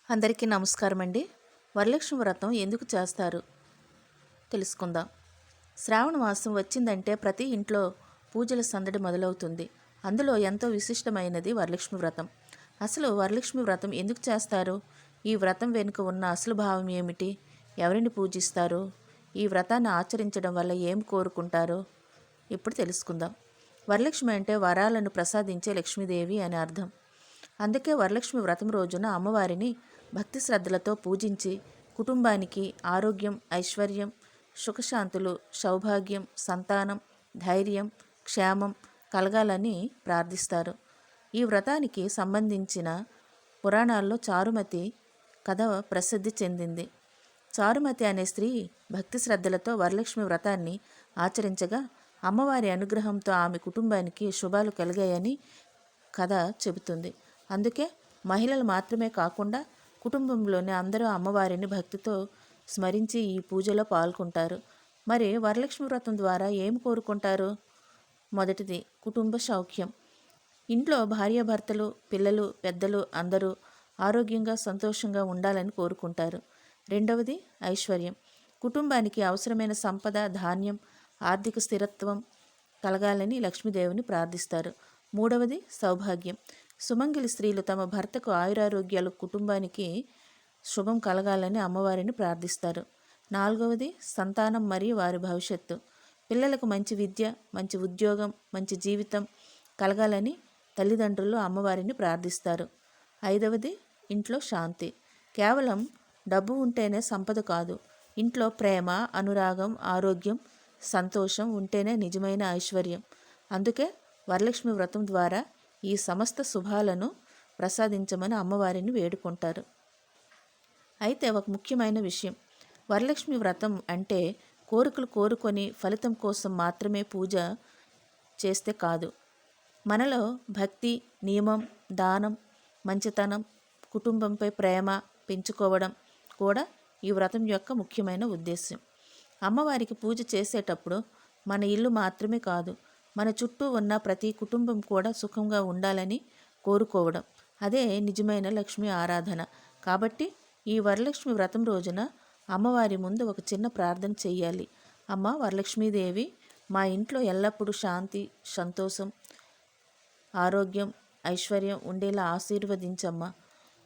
అందరికీ నమస్కారం అండి. వరలక్ష్మి వ్రతం ఎందుకు చేస్తారు తెలుసుకుందాం. శ్రావణ మాసం వచ్చిందంటే ప్రతి ఇంట్లో పూజల సందడి మొదలవుతుంది. అందులో ఎంతో విశిష్టమైనది వరలక్ష్మి వ్రతం. అసలు వరలక్ష్మి వ్రతం ఎందుకు చేస్తారు? ఈ వ్రతం వెనుక ఉన్న అసలు భావం ఏమిటి? ఎవరిని పూజిస్తారు? ఈ వ్రతాన్ని ఆచరించడం వల్ల ఏం కోరుకుంటారో ఇప్పుడు తెలుసుకుందాం. వరలక్ష్మి అంటే వరాలను ప్రసాదించే లక్ష్మీదేవి అని అర్థం. అందుకే వరలక్ష్మి వ్రతం రోజున అమ్మవారిని భక్తి శ్రద్ధలతో పూజించి కుటుంబానికి ఆరోగ్యం, ఐశ్వర్యం, సుఖశాంతులు, సౌభాగ్యం, సంతానం, ధైర్యం, క్షేమం కలగాలని ప్రార్థిస్తారు. ఈ వ్రతానికి సంబంధించిన పురాణాల్లో చారుమతి కథ ప్రసిద్ధి చెందింది. చారుమతి అనే స్త్రీ భక్తి శ్రద్ధలతో వరలక్ష్మి వ్రతాన్ని ఆచరించగా అమ్మవారి అనుగ్రహంతో ఆమె కుటుంబానికి శుభాలు కలిగాయని కథ చెబుతుంది. అందుకే మహిళలు మాత్రమే కాకుండా కుటుంబంలోని అందరూ అమ్మవారిని భక్తితో స్మరించి ఈ పూజలో పాల్గొంటారు. మరి వరలక్ష్మి వ్రతం ద్వారా ఏం కోరుకుంటారు? మొదటిది కుటుంబ సౌఖ్యం. ఇంట్లో భార్యాభర్తలు, పిల్లలు, పెద్దలు అందరూ ఆరోగ్యంగా సంతోషంగా ఉండాలని కోరుకుంటారు. రెండవది ఐశ్వర్యం. కుటుంబానికి అవసరమైన సంపద, ధాన్యం, ఆర్థిక స్థిరత్వం కలగాలని లక్ష్మీదేవిని ప్రార్థిస్తారు. మూడవది సౌభాగ్యం. సుమంగళి స్త్రీలు తమ భర్తకు ఆయురారోగ్యాలు, కుటుంబానికి శుభం కలగాలని అమ్మవారిని ప్రార్థిస్తారు. నాలుగవది సంతానం మరియు వారి భవిష్యత్తు. పిల్లలకు మంచి విద్య, మంచి ఉద్యోగం, మంచి జీవితం కలగాలని తల్లిదండ్రులు అమ్మవారిని ప్రార్థిస్తారు. ఐదవది ఇంట్లో శాంతి. కేవలం డబ్బు ఉంటేనే సంపద కాదు. ఇంట్లో ప్రేమ, అనురాగం, ఆరోగ్యం, సంతోషం ఉంటేనే నిజమైన ఐశ్వర్యం. అందుకే వరలక్ష్మి వ్రతం ద్వారా ఈ సమస్త శుభాలను ప్రసాదించమని అమ్మవారిని వేడుకుంటారు. అయితే ఒక ముఖ్యమైన విషయం, వరలక్ష్మి వ్రతం అంటే కోరికలు కోరుకొని ఫలితం కోసం మాత్రమే పూజ చేస్తే కాదు. మనలో భక్తి, నియమం, దానం, మంచితనం, కుటుంబంపై ప్రేమ పెంచుకోవడం కూడా ఈ వ్రతం యొక్క ముఖ్యమైన ఉద్దేశ్యం. అమ్మవారికి పూజ చేసేటప్పుడు మన ఇల్లు మాత్రమే కాదు, మన చుట్టూ ఉన్న ప్రతి కుటుంబం కూడా సుఖంగా ఉండాలని కోరుకోవడం, అదే నిజమైన లక్ష్మీ ఆరాధన. కాబట్టి ఈ వరలక్ష్మి వ్రతం రోజున అమ్మవారి ముందు ఒక చిన్న ప్రార్థన చెయ్యాలి. అమ్మ వరలక్ష్మీదేవి, మా ఇంట్లో ఎల్లప్పుడూ శాంతి, సంతోషం, ఆరోగ్యం, ఐశ్వర్యం ఉండేలా ఆశీర్వదించమ్మా.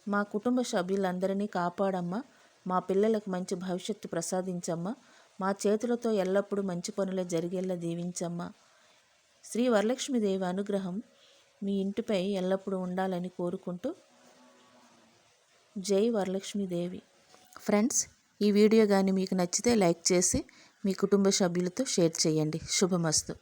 మా కుటుంబ సభ్యులందరినీ కాపాడమ్మా. మా పిల్లలకు మంచి భవిష్యత్తు ప్రసాదించమ్మా. మా చేతులతో ఎల్లప్పుడూ మంచి పనులే జరిగేలా దీవించమ్మా. శ్రీ వరలక్ష్మీదేవి అనుగ్రహం మీ ఇంటిపై ఎల్లప్పుడూ ఉండాలని కోరుకుంటూ జై వరలక్ష్మీదేవి. ఫ్రెండ్స్, ఈ వీడియో కానీ మీకు నచ్చితే లైక్ చేసి మీ కుటుంబ సభ్యులతో షేర్ చేయండి. శుభమస్తు.